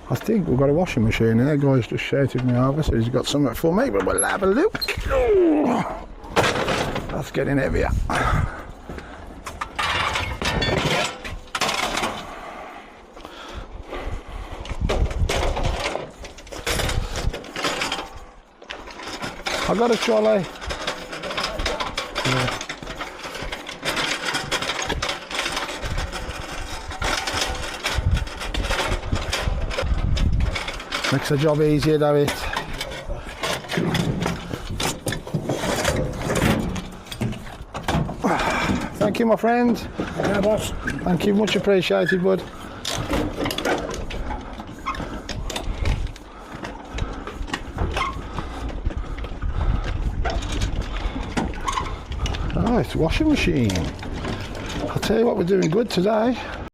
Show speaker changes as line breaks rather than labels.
I think we've got a washing machine here. The guy's just shouted me over, so he's got something for me, but we'll have a look. Oh, that's getting heavier. I got a trolley. Yeah. Makes the job easier, though it. Thank you, my friend.
Yeah, boss.
Thank you, much appreciated, bud. Oh, it's a washing machine. I'll tell you what, we're doing good today.